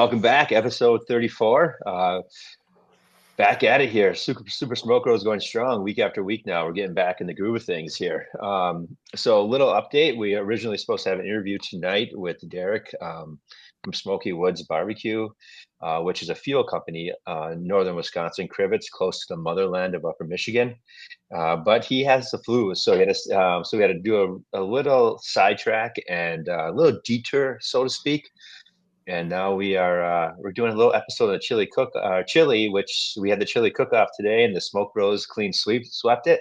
Welcome back, episode 34. Back at it here. Super Smoke Road is going strong week after week now. We're getting back in the groove of things here. So a little update. We originally supposed to have an interview tonight with Derek from Smoky Woods Barbecue, which is a fuel company in northern Wisconsin, Crivets, close to the motherland of Upper Michigan. But he has the flu, so we had to do a little sidetrack and a little detour, so to speak. And now we're doing a little episode of chili, which we had the chili cook-off today, and the Smoke Bros clean swept it.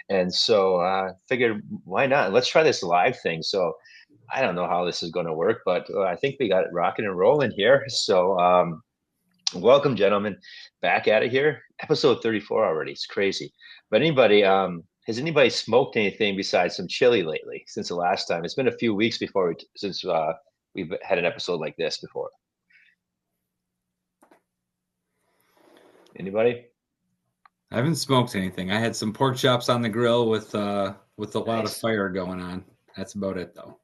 And so figured, why not? Let's try this live thing. So I don't know how this is going to work, but I think we got it rocking and rolling here. So welcome, gentlemen, back at it here. Episode 34 already. It's crazy. But has anybody smoked anything besides some chili lately since the last time? It's been a few weeks since we've had an episode like this before. Anybody? I haven't smoked anything. I had some pork chops on the grill with a lot of fire going on. That's about it, though.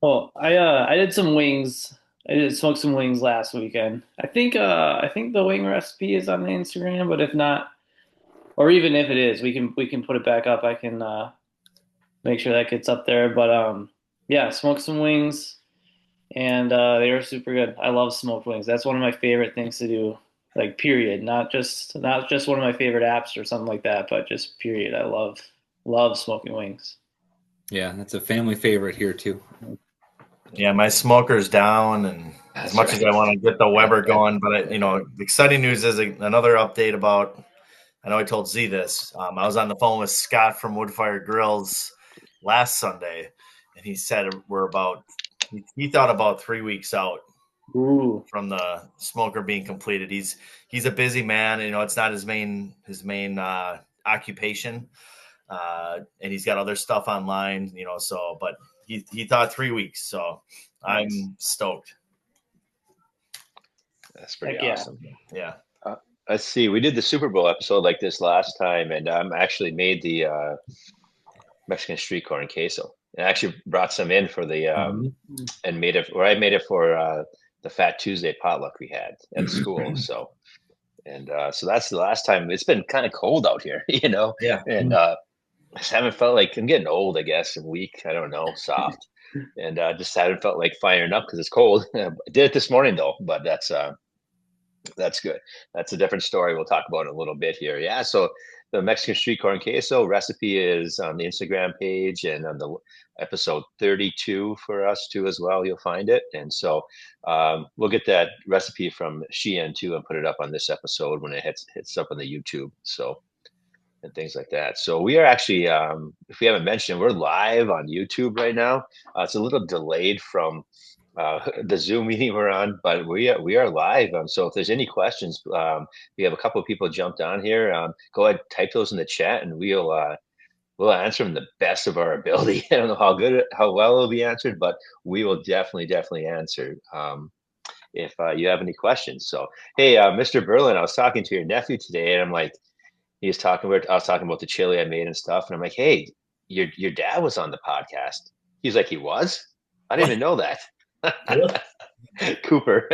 Well, I did some wings. I did smoke some wings last weekend. I think the wing recipe is on the Instagram, but if not, or even if it is, we can put it back up. I can make sure that gets up there. But yeah, smoked some wings. And they were super good. I love smoked wings. That's one of my favorite things to do, like period. Not just one of my favorite apps or something like that, but just period. I love smoking wings. Yeah, that's a family favorite here too. Yeah, my smoker's down, and as much as I want to get the Weber going, but the exciting news is another update about. I know I told Z this. I was on the phone with Scott from Woodfire Grills last Sunday, and he said he thought about 3 weeks out from the smoker being completed. He's a busy man. It's not his main occupation, and he's got other stuff online. But he thought 3 weeks. So nice. I'm stoked. That's pretty awesome. Yeah. Let's see. We did the Super Bowl episode like this last time, and actually made the Mexican street corn queso. I actually brought some in for the and made it, or I made it for the Fat Tuesday potluck we had at school. So that's the last time. It's been kind of cold out here, Yeah. And I just haven't felt like, I'm getting old, I guess, and weak. I don't know, soft, and just haven't felt like firing up because it's cold. I did it this morning though, but that's good. That's a different story. We'll talk about it in a little bit here. Yeah. So the Mexican street corn queso recipe is on the Instagram page and on the episode 32 for us too as well. You'll find it. And so we'll get that recipe from Sheehan too and put it up on this episode when it hits up on the YouTube. So, and things like that. So we are actually, if we haven't mentioned, we're live on YouTube right now. It's a little delayed from the Zoom meeting we're on, but we are live. So if there's any questions, we have a couple of people jumped on here. Go ahead, type those in the chat, and we'll answer them the best of our ability. I don't know how well it'll be answered, but we will definitely answer if you have any questions. So hey, Mr. Berlin, I was talking to your nephew today, and I'm like, I was talking about the chili I made and stuff, and I'm like, hey, your dad was on the podcast. He's like, he was? I didn't even know that. Cooper.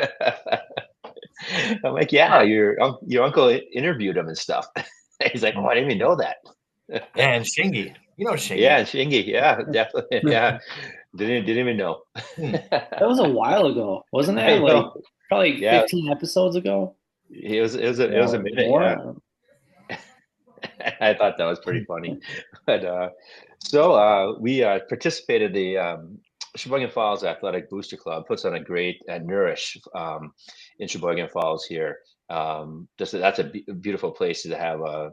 I'm like, yeah, your uncle interviewed him and stuff. He's like, oh, I didn't even know that. And Shingy, Shingy. Yeah, Shingy, yeah, definitely, yeah. Didn't even know. That was a while ago, wasn't it? Like probably 15 episodes ago. It was a minute. More. Yeah. I thought that was pretty funny, but so we participated the. Sheboygan Falls Athletic Booster Club puts on a great Nourish in Sheboygan Falls here. That's a beautiful place to have a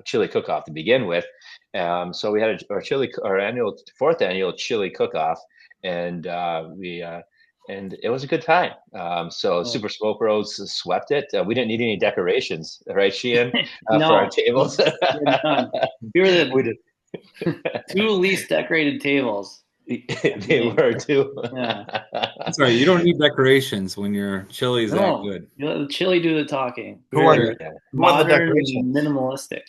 chili cook-off to begin with. So we had our fourth annual chili cook-off, and and it was a good time. Super Smoke Bros swept it. We didn't need any decorations, right, Sheehan, no, for our tables. We were the two least decorated tables. They were too. Yeah. That's right. You don't need decorations when your chili's that good. Let the chili do the talking. Who won the decoration? Minimalistic.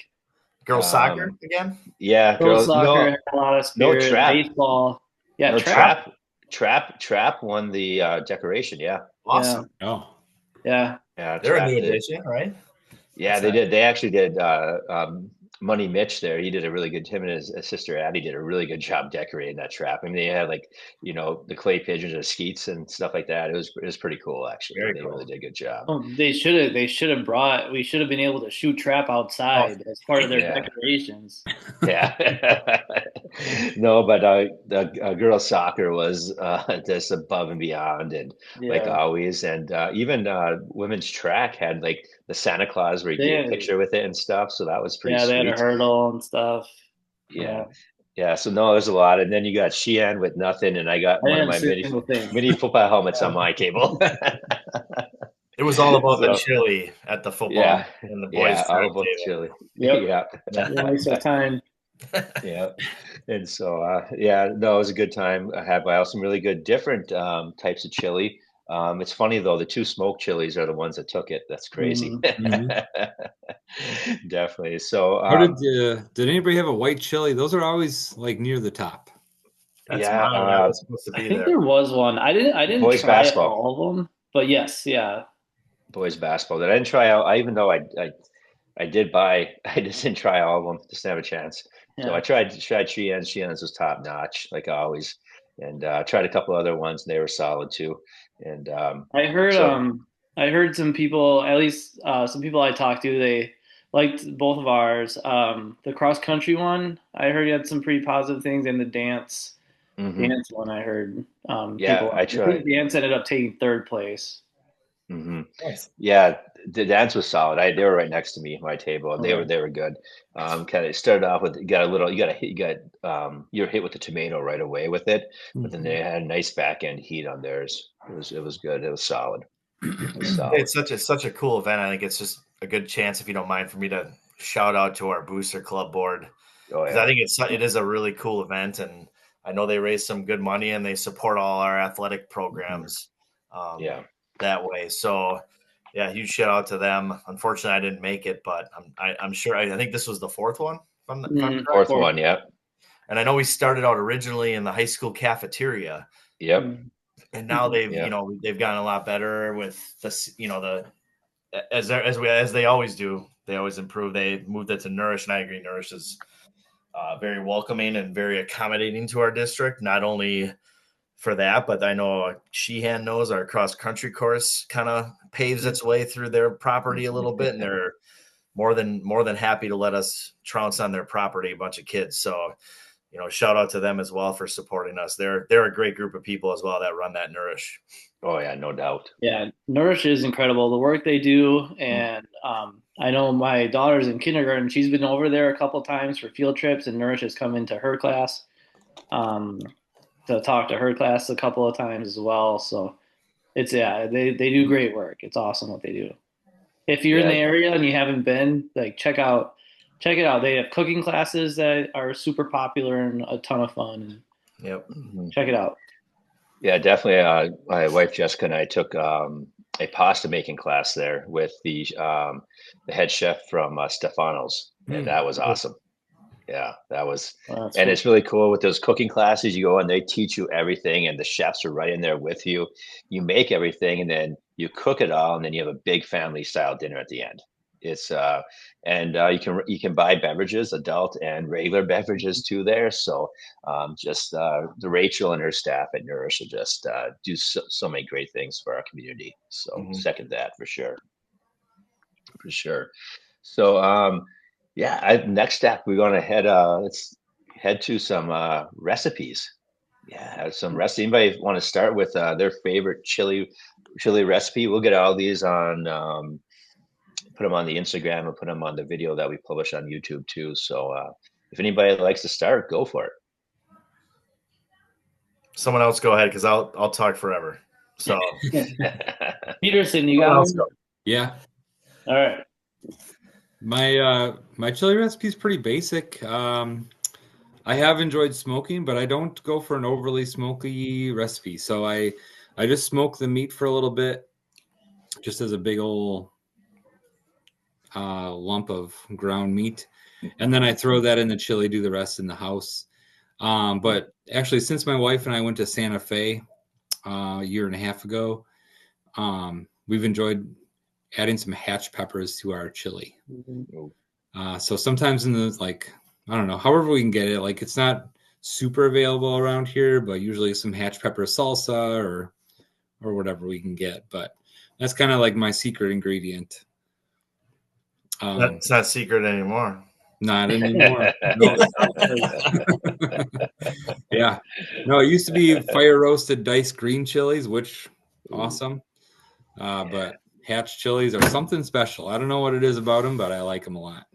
Girls soccer again? Yeah, girls soccer. A lot of spirit, no trap. baseball. Yeah, no, trap won the decoration. Yeah. Awesome. Oh, Yeah. Yeah, They're a track new did. addition, right? Yeah, they did. They actually did. Money Mitch there, he did a really good. Him and his sister Addie did a really good job decorating that trap. I mean, they had like the clay pigeons or skeets and stuff like that. It was pretty cool actually. Very They cool. really did a good job. Oh, they should have brought. We should have been able to shoot trap outside as part of their Yeah. decorations. Yeah. No, but the girls soccer was just above and beyond, and like Yeah. always, and even women's track had like the Santa Claus where you They get a had, picture with it and stuff. So that was pretty yeah, they had a sweet. hurdle and stuff. Yeah. Yeah. Yeah. So no, there's a lot. And then you got Sheehan with nothing, and I got I one of didn't my see a single thing. mini football helmets on my table. It was all about the So chili at the football yeah. and the boys' Yeah, all track about the table. chili. Yep. Yeah. Don't waste our time. Yeah. And so yeah, no, it was a good time. I also some really good different types of chili. It's funny though, the two smoked chilies are the ones that took it. That's crazy. Mhm. Definitely. So how did anybody have a white chili? Those are always like near the top. That's yeah, mine. That was supposed to I be think there. there was one. I didn't boys try basketball. all of them, but yes, yeah. Boys basketball. That I didn't try out. I even though I did buy. I just didn't try all of them. Just didn't have a chance. So I Yeah. tried Sheehan's. Sheehan's was top notch, like always, and tried a couple other ones, and they were solid too. And I heard so I heard some people, at least some people I talked to, they liked both of ours. The cross country one, I heard you had some pretty positive things, and the mhm. dance one I heard Yeah, people I I think tried. dance ended up taking third place. Hmm. Nice. Yeah, the dance was solid. They were right next to me, my table, and Okay. they were good. Kind of started off with you got a little, you're hit with the tomato right away with it, but then they had a nice back end heat on theirs. It was good. It was solid. It was solid. It's such a cool event. I think it's just a good chance, if you don't mind, for me to shout out to our booster club board, Oh because I yeah, think it is a really cool event, and I know they raise some good money and they support all our athletic programs yeah. that way. So yeah, huge shout out to them. Unfortunately, I didn't make it, but I'm sure. I think this was the fourth one, if I'm Mhm. correct. Fourth Or- one. Yeah. And I know we started out originally in the high school cafeteria, Yep. Mhm. and now Yep. they've gotten a lot better with this. As they always do, they always improve. They moved it to Nourish, and I agree. Nourish is very welcoming and very accommodating to our district. Not only for that, but I know Sheehan knows our cross country course kind of paves its way through their property a little bit, and they're more than happy to let us trounce on their property, a bunch of kids. So, shout out to them as well for supporting us. They're a great group of people as well that run that Nourish. Oh yeah, no doubt. Yeah, Nourish is incredible. The work they do, and I know my daughter's in kindergarten. She's been over there a couple times for field trips, and Nourish has come into her class to talk to her class a couple of times as well. So they do great work. It's awesome what they do. If you're in the Yeah. area and you haven't been, like check it out. They have cooking classes that are super popular and a ton of fun. And Yep. Mhm. check it out. Yeah, definitely. My wife Jessica and I took a pasta making class there with the head chef from Stefano's, and that was awesome. Yeah, that was, That's and cool. it's really cool with those cooking classes. You go and they teach you everything, and the chefs are right in there with you. You make everything, and then you cook it all, and then you have a big family style dinner at the end. It's and you can buy beverages, adult and regular beverages too there. So just the Rachel and her staff at Nourish will just do so many great things for our community. So Mhm. second that for sure, for sure. So yeah, next step we're gonna let's head to some recipes. Yeah, have some recipe. Anybody want to start with their favorite chili recipe? We'll get all these on put them on the Instagram and put them on the video that we publish on YouTube too. So if anybody likes to start, go for Someone else go ahead, because I'll talk forever. So it. Peterson, you someone got else one? go. Yeah. All right. My chili recipe is pretty basic. I have enjoyed smoking, but I don't go for an overly smoky recipe. So I just smoke the meat for a little bit, just as a big old lump of ground meat, and then I throw that in the chili, do the rest in the house. But actually, since my wife and I went to Santa Fe a year and a half ago, we've enjoyed adding some hatch peppers to our chili. Mm-hmm. So sometimes in the I don't know, however we can get it. Like it's not super available around here, but usually some hatch pepper salsa or whatever we can get. But that's kind of like my secret ingredient. That's not secret anymore. Not anymore. No. Yeah. No, it used to be fire roasted diced green chilies, which awesome. But hatch chilies are something special. I don't know what it is about them, but I like them a lot.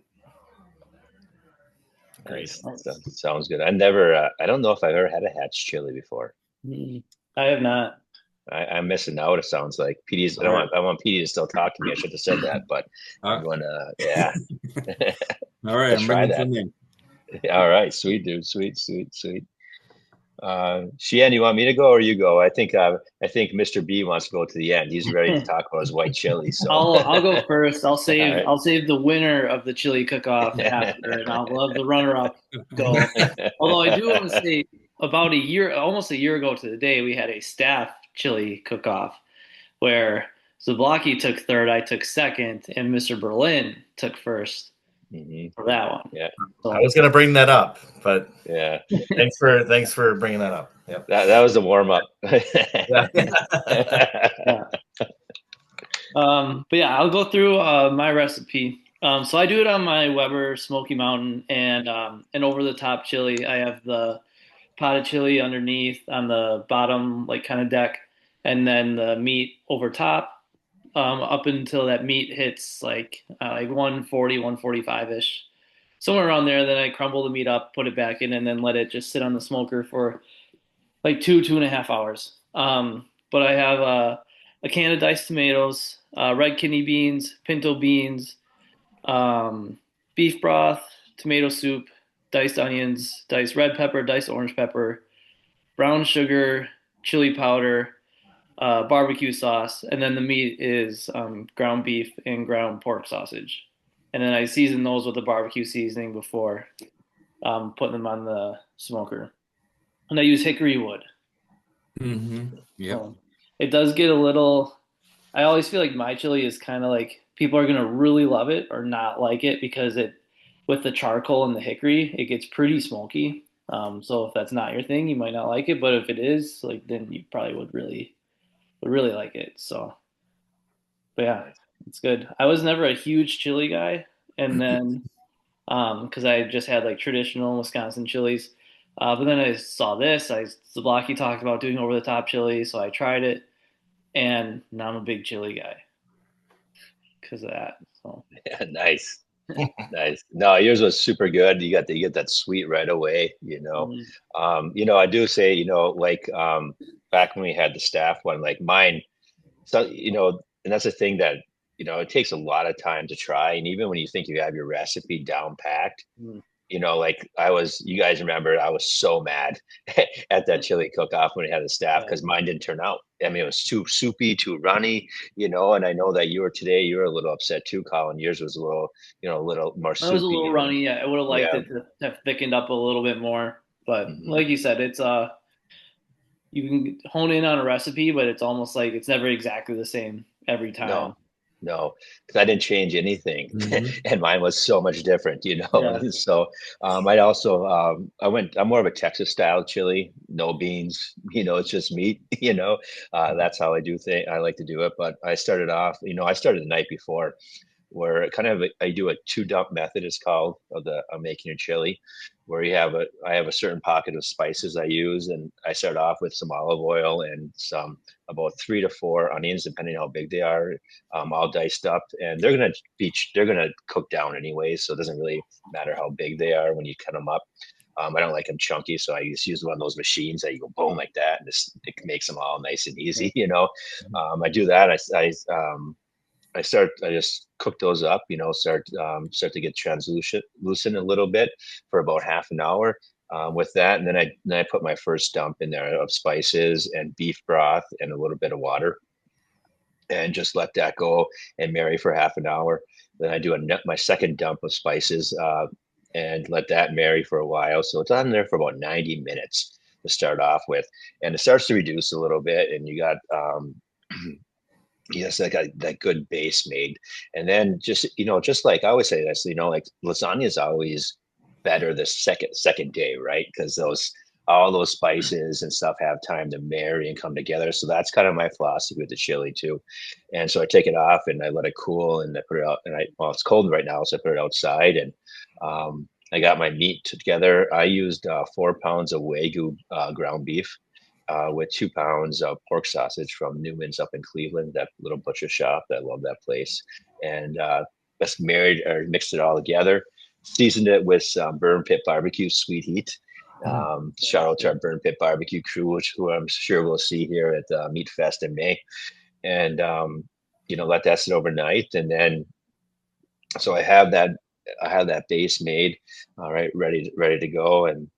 Nice. Sounds good. I don't know if I've ever had a hatch chili before. I have not. I'm missing out. It sounds like PD's. I want PD to still talk to me. I should have said that, but I'm going to. Yeah. All right, I'm bringing some in. All right, sweet dude, sweet. Sheehan, you want me to go or you go? I think Mr. B wants to go to the end. He's ready to talk about his white chili. So I'll go first. I'll save right. I'll save the winner of the chili cook-off after, and I'll let the runner-up go. Although I do want to say, about almost a year ago to the day, we had a staff chili cook-off where Zablocki took third, I took second, and Mr. Berlin took first for that one. Yeah, so, I was going to bring that up, but yeah. thanks for bringing that up. Yep. That was the warm up. yeah. But yeah, I'll go through my recipe. So I do it on my Weber Smoky Mountain and over the top chili. I have the potted chili underneath on the bottom, like kind of deck, and then the meat over top. Up until that meat hits like 140, 145 ish, somewhere around there. Then I crumble the meat up, put it back in, and then let it just sit on the smoker for like 2.5 hours. But I have a can of diced tomatoes, red kidney beans, pinto beans, beef broth, tomato soup, diced onions, diced red pepper, diced orange pepper, brown sugar, chili powder, barbecue sauce, and then the meat is ground beef and ground pork sausage. And then I season those with the barbecue seasoning before putting them on the smoker. And I use hickory wood. Mm-hmm. Yeah. So it does get a little. I always feel like my chili is kind of like people are gonna really love it or not like it because with the charcoal and the hickory, it gets pretty smoky. So if that's not your thing, you might not like it. But if it is, like then you probably would really like it. So, but yeah, it's good. I was never a huge chili guy, and then because I just had like traditional Wisconsin chilies. But then I saw this. Zablocki talked about doing over the top chili, so I tried it, and now I'm a big chili guy because of that. So Yeah, nice. Nice. No, yours was super good. You get that sweet right away, I do say, back when we had the staff one, like mine, so, and that's the thing that, it takes a lot of time to try. And even when you think you have your recipe down packed, like you guys remember, I was so mad at that chili cook-off when we had the staff because mine didn't turn out. I mean, it was too soupy, too runny, and I know that you were a little upset too, Colin. Yours was a little, a little more soupy. It was a little runny. Yeah, I would have liked it to have thickened up a little bit more. But like you said, it's you can hone in on a recipe, but it's almost like it's never exactly the same every time. No, because I didn't change anything, and mine was so much different, Yeah. So I'd also I'm more of a Texas style chili, no beans, it's just meat, that's how I do things. I like to do it, but I started off, I started the night before, where I do a 2-dump method. It's called of making your chili, where I have a certain pocket of spices I use, and I start off with some olive oil and some about 3 to 4 onions, depending how big they are, all diced up, and they're gonna cook down anyway, so it doesn't really matter how big they are when you cut them up. I don't like them chunky, so I just use one of those machines that you go boom like that, and it makes them all nice and easy. I do that. I just cook those up, start to get translucent a little bit for about half an hour with that. And then I put my first dump in there of spices and beef broth and a little bit of water and just let that go and marry for half an hour. Then I do my second dump of spices and let that marry for a while. So it's on there for about 90 minutes to start off with. And it starts to reduce a little bit, and you got Yes, I got that good base made. And then just, just like I always say this, like lasagna is always better the second day, right? Because all those spices and stuff have time to marry and come together. So that's kind of my philosophy with the chili too. And so I take it off and I let it cool and I put it out well, it's cold right now, so I put it outside and I got my meat together. I used 4 pounds of Wagyu ground beef with 2 pounds of pork sausage from Newman's up in Cleveland, that little butcher shop. I love that place. And just married or mixed it all together, seasoned it with some Burn Pit Barbecue Sweet Heat. Shout out to our Burn Pit Barbecue crew, who I'm sure we'll see here at Meat Fest in May. And, let that sit overnight. And then, so I have that base made, all right, ready to go. And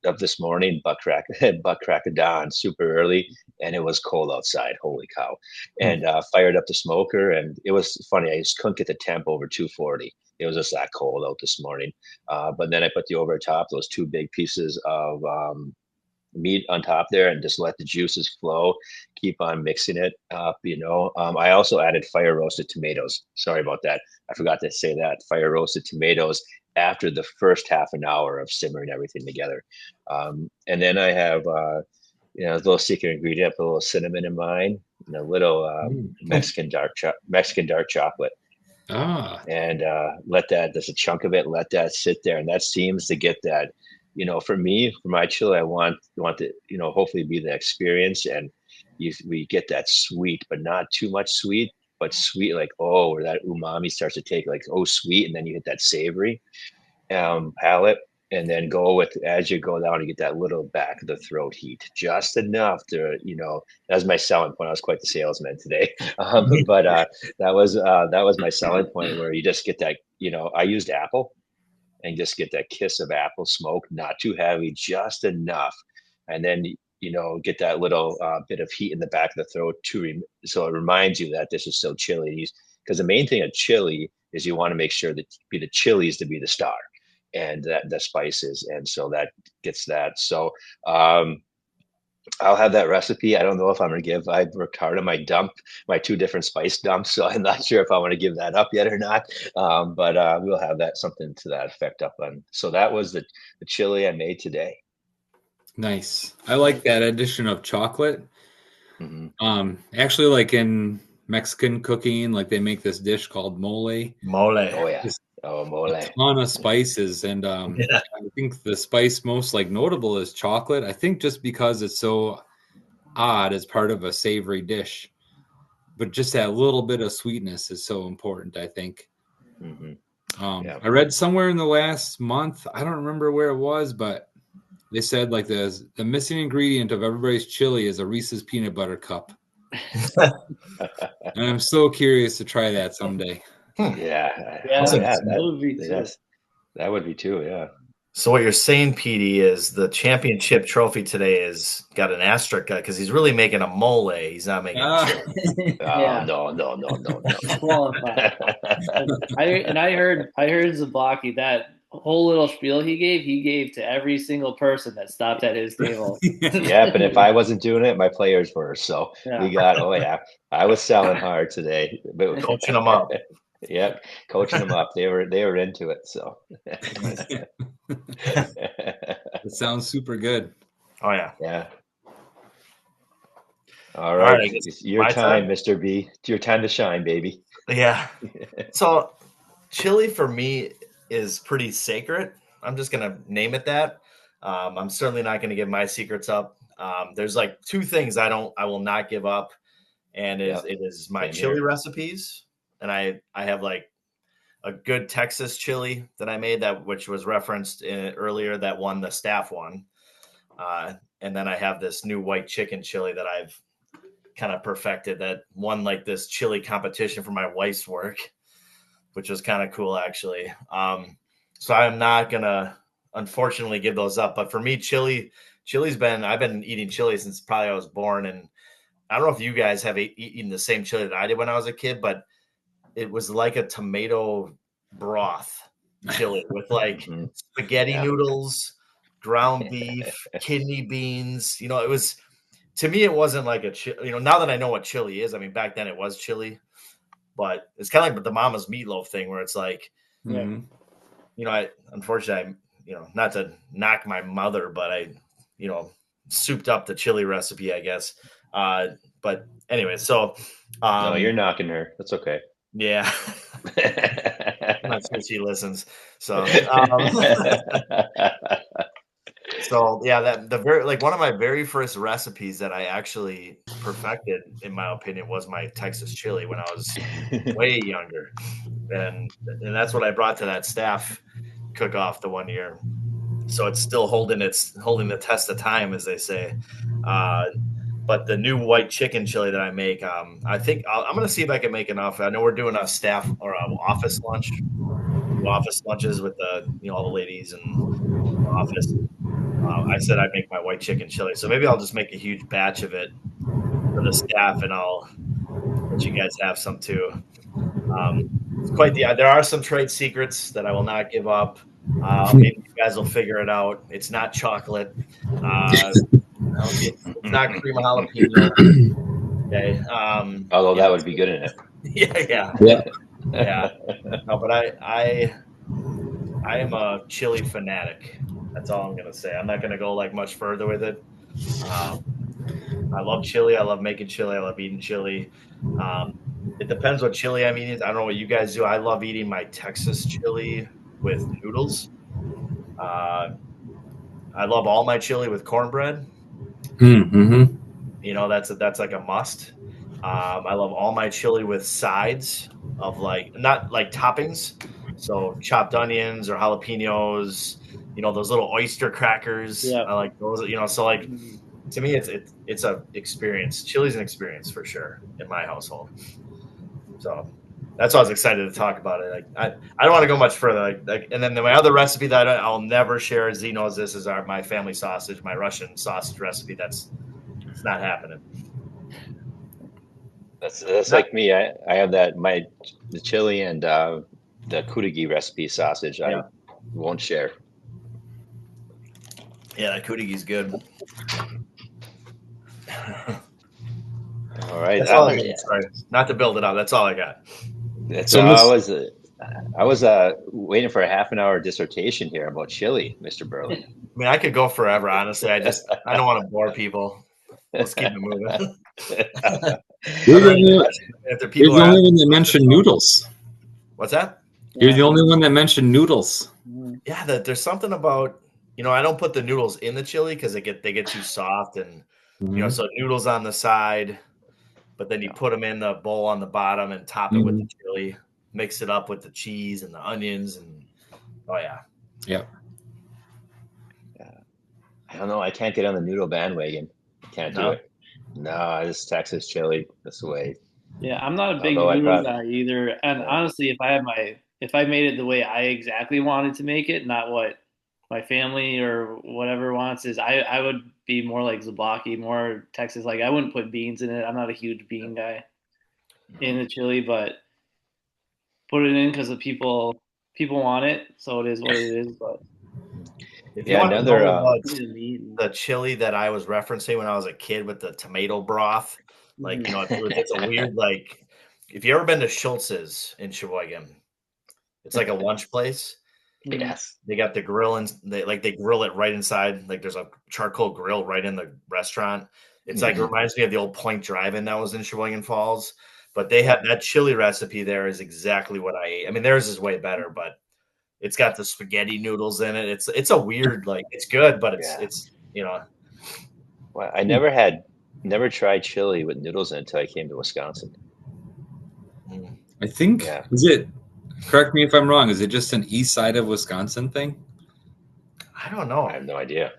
up this morning, butt crack of dawn, super early, and it was cold outside. Holy cow! And fired up the smoker, and it was funny. I just couldn't get the temp over 240. It was just that cold out this morning. But then I put the over top those two big pieces of meat on top there and just let the juices flow. Keep on mixing it up. I also added fire roasted tomatoes. Sorry about that. I forgot to say that. Fire roasted tomatoes after the first half an hour of simmering everything together. And then I have a little secret ingredient, put a little cinnamon in mine and a little Mexican dark chocolate. And let that, there's a chunk of it, let that sit there. And that seems to get that, for me, for my chili, I want to, hopefully be the experience. And we get that sweet, but not too much sweet, but sweet, like, where that umami starts to take like, sweet. And then you hit that savory palate. And then go with, as you go down, you get that little back of the throat heat, just enough to, that was my selling point. I was quite the salesman today. But that was my selling point, where you just get that, I used apple and just get that kiss of apple smoke, not too heavy, just enough. And then, get that little bit of heat in the back of the throat so it reminds you that this is still chili. Because the main thing of chili is you want to make sure that the chilies to be the star, and that the spices, and so that gets that. So I'll have that recipe. I don't know if I'm going to give. I worked hard on my 2 different spice dumps, so I'm not sure if I want to give that up yet or not. But we'll have that, something to that effect up on. So that was the chili I made today. Nice. I like that addition of chocolate. Mm-hmm. Actually, like in Mexican cooking, like they make this dish called mole. Oh yeah. Mole. A ton of spices, and I think the spice most like notable is chocolate. I think just because it's so odd as part of a savory dish, but just that little bit of sweetness is so important, I think. I read somewhere in the last month, I don't remember where it was, but they said like the missing ingredient of everybody's chili is a Reese's peanut butter cup. And I'm so curious to try that someday. That would be too. Yeah. So what you're saying, PD, is the championship trophy today is got an asterisk because he's really making a mole. He's not making a chili. No. I heard Zablocki, that whole little spiel he gave to every single person that stopped at his table. Yeah, but if I wasn't doing it, my players were. So we got. I was selling hard today. Coaching them up. Yep, coaching them up. They were into it. So it sounds super good. Oh yeah. Yeah. All right. It's your time, Mr. B. It's your time to shine, baby. Yeah. So chili for me is pretty sacred. I'm just gonna name it that. I'm certainly not gonna give my secrets up. There's like 2 things I will not give up, and it is my chili recipes. And I have like a good Texas chili that I made, which was referenced earlier, that won the staff one. And then I have this new white chicken chili that I've kind of perfected, that won like this chili competition for my wife's work, which was kind of cool actually. So I'm not gonna, unfortunately, give those up. But for me, I've been eating chili since probably I was born. And I don't know if you guys have eaten the same chili that I did when I was a kid, but it was like a tomato broth chili with like spaghetti noodles, ground beef, kidney beans. It was, to me, it wasn't like a now that I know what chili is, I mean, back then it was chili, but it's kind of like the mama's meatloaf thing where it's like, Mhm. unfortunately, not to knock my mother, but I, souped up the chili recipe, I guess. But anyway, so. No, you're knocking her. That's okay. Yeah. I'm not sure she listens. So, so yeah, one of my very first recipes that I actually perfected, in my opinion, was my Texas chili when I was way younger, and that's what I brought to that staff cook-off the one year. So it's still holding the test of time, as they say. But the new white chicken chili that I make, I think I'm going to see if I can make enough. I know we're doing a staff or a office lunch. We do office lunches with all the ladies in the office. I said I'd make my white chicken chili, so maybe I'll just make a huge batch of it for the staff, and I'll let you guys have some too. It's quite there are some trade secrets that I will not give up. Maybe you guys will figure it out. It's not chocolate. It's not cream of jalapeno. Okay. Although that would be good in it. Yeah. No, but I am a chili fanatic. That's all I'm gonna say. I'm not gonna go like much further with it. I love chili. I love making chili. I love eating chili. It depends what chili I'm eating. I don't know what you guys do. I love eating my Texas chili with noodles. I love all my chili with cornbread. Mm-hmm. That's like a must. I love all my chili with sides of not like toppings. So chopped onions or jalapenos, those little oyster crackers. Yeah. I like those, so like to me, it's a experience. Chili's an experience for sure in my household. So that's why I was excited to talk about it. I don't want to go much further. And then my other recipe that I'll never share, Z knows this, is my family sausage, my Russian sausage recipe. It's not happening. That's like me. I have the chili and the kudigi recipe sausage. I won't share. Yeah, that kudigi's good. All right. That's all I got. Sorry, not to build it up. That's all I got. So I was waiting for a half an hour dissertation here about chili, Mr. Berlin. I mean, I could go forever. Honestly, I don't want to bore people. Let's keep it moving. You're the only one that mentioned noodles. What's that? You're the only one that mentioned noodles. Yeah, there's something about I don't put the noodles in the chili because they get too soft, and so noodles on the side, but then you put them in the bowl on the bottom and top it with the chili, mix it up with the cheese and the onions, and yeah. I don't know. I can't get on the noodle bandwagon. Can't do it. No, this Texas chili. That's the way. Yeah, I'm not a big noodle guy either. And honestly, if I made it the way I exactly wanted to make it, not what my family or whatever wants, I would be more like Zablocki, more Texas. Like I wouldn't put beans in it. I'm not a huge bean guy in the chili, but put it in because the people want it, so it is what it is. But if you want to know about the chili that I was referencing when I was a kid with the tomato broth, it's a weird if you ever been to Schultz's in Sheboygan, it's like a lunch place. Yes, they got the grill and they grill it right inside. Like there's a charcoal grill right in the restaurant. It's it reminds me of the old Point Drive-In that was in Sheboygan Falls. But they have that chili recipe there is exactly what I ate. I mean, theirs is way better, but it's got the spaghetti noodles in it. It's a weird it's good, but it's Well, I never tried chili with noodles in it until I came to Wisconsin. I think is it. Correct me if I'm wrong. Is it just an east side of Wisconsin thing? I don't know. I have no idea.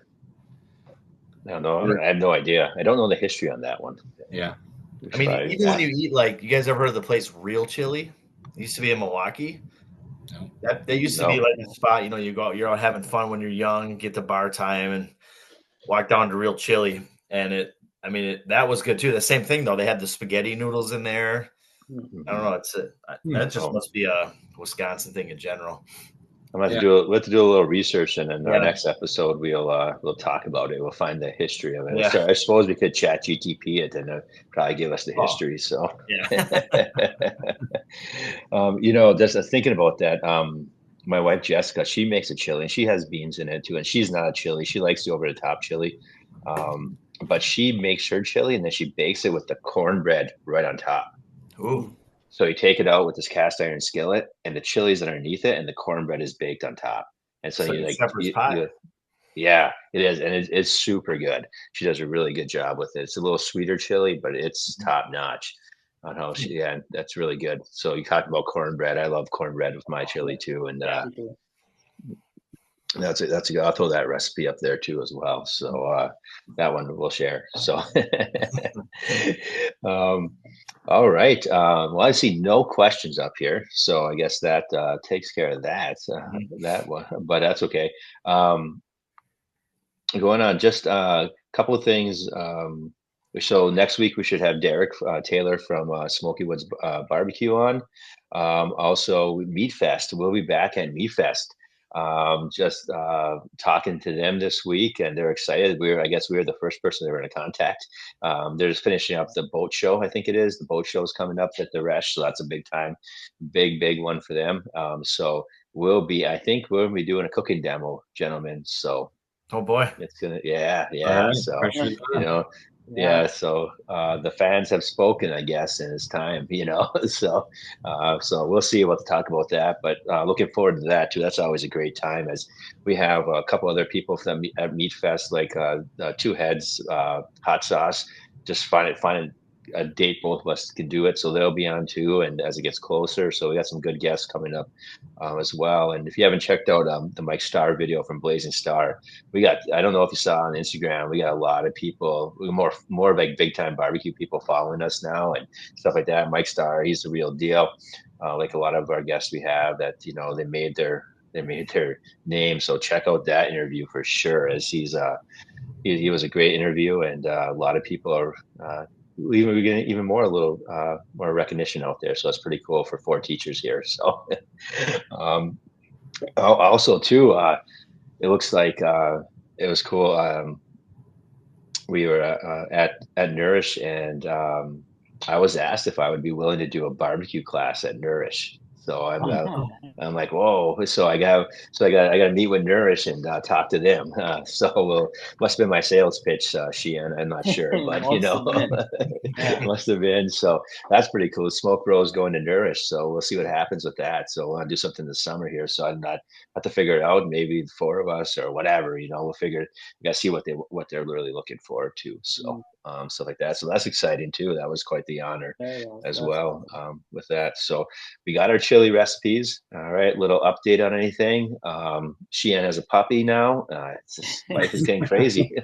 I don't know. I have no idea. I don't know the history on that one. Yeah. I mean, even when you eat you guys ever heard of the place Real Chili? It used to be in Milwaukee. No. They used to be like a spot, you're out having fun when you're young, get to bar time and walk down to Real Chili. And that was good too. The same thing though. They had the spaghetti noodles in there. I don't know. That just must be a Wisconsin thing in general. I'm gonna have Yeah. to we'll have to do a little research, and in our Yeah. next episode, we'll talk about it. We'll find the history of it. Yeah. So I suppose we could chat GTP it and probably give us the history. So, just thinking about that. My wife Jessica, she makes a chili, and she has beans in it too. And she's not a chili; she likes the over the top chili. But she makes her chili, and then she bakes it with the cornbread right on top. Ooh. So you take it out with this cast iron skillet, and the chili's underneath it, and the cornbread is baked on top. And so It's like you a like, shepherd's pie. yeah, it is, and it's super good. She does a really good job with it. It's a little sweeter chili, but it's top notch on how she. Yeah, that's really good. So you talked about cornbread. I love cornbread with my chili too, and that's it. That's a good. I'll throw that recipe up there too as well. So that one we'll share. So, all right. Well, I see no questions up here, so I guess that takes care of that one. But that's okay. Going on, just a couple of things. So next week we should have Derek Taylor from Smoky Woods Barbecue on. Also, Meat Fest. We'll be back at Meat Fest. Just talking to them this week, and they're excited. I guess we were the first person they were going to contact. They're just finishing up the boat show. I think it is the boat show is coming up at the Resh, so that's a big time, big one for them. So I think we'll be doing a cooking demo, gentlemen. So. Oh boy. It's gonna, yeah. Right. So, Pressure's on. So the fans have spoken, I guess, and it's time, So we'll see what to talk about that. But looking forward to that too. That's always a great time, as we have a couple other people from at Meat Fest, like Two Heads, Hot Sauce. Just finding a date both of us can do it, so they'll be on too. And as it gets closer, so we got some good guests coming up as well. And if you haven't checked out the Mike Starr video from Blazing Star, I don't know if you saw on Instagram, we got a lot of people, more like big time barbecue people following us now and stuff like that. Mike Starr, he's the real deal. Like a lot of our guests we have that they made their name. So check out that interview for sure, as he was a great interview, and a lot of people are we're getting even more more recognition out there. So that's pretty cool for 4 teachers here. So also too, it looks like it was cool. We were at Nourish, and I was asked if I would be willing to do a barbecue class at Nourish. So I'm like, whoa! So I got to meet with Nourish and talk to them. Must have been my sales pitch, Sheehan. I'm not sure, but must have been. So that's pretty cool. Smoke Bros going to Nourish, so we'll see what happens with that. So we'll do something this summer here. So I'm not have to figure it out. Maybe the 4 of us or whatever. We'll figure. We got to see what they're really looking for too. So stuff like that. So that's exciting too. That was quite the honor as well with that. So we got our chili recipes. All right, little update on anything. Sheehan has a puppy now. Life is getting crazy.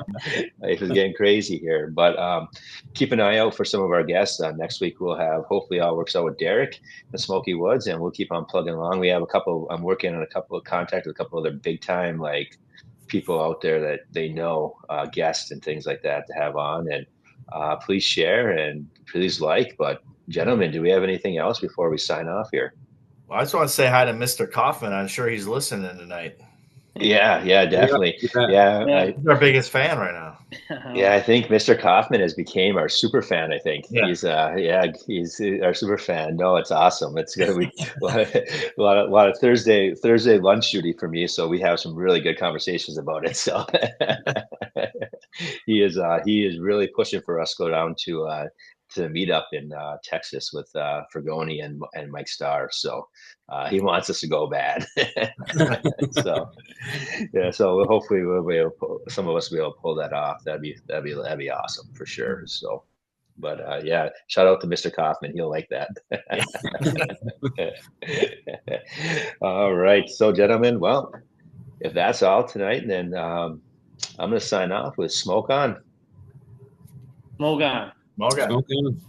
Life is getting crazy here. But keep an eye out for some of our guests. Next week we'll have, hopefully all works out with Derek, the Smoky Woods, and we'll keep on plugging along. We have I'm working on a couple of contacts with a couple other big time people out there that they know, guests and things like that to have on. And please share and please but gentlemen, do we have anything else before we sign off here? Well, I just want to say hi to Mr. Kaufman. I'm sure he's listening tonight. Yeah, definitely. He's our biggest fan right now. Yeah, I think Mr. Kaufman has became our super fan. I think he's our super fan. No, it's awesome. It's gonna be a lot of Thursday lunch duty for me. So we have some really good conversations about it. So he is really pushing for us to go down to meet up in Texas with Fragoni and Mike Starr. So he wants us to go bad. So so hopefully some of us will be able to pull that off. That'd be awesome for sure. So, but shout out to Mr. Kaufman. He'll like that. All right, so gentlemen, well, if that's all tonight, then I'm going to sign off with Smoke On. Smoke on. Okay. Smoke on.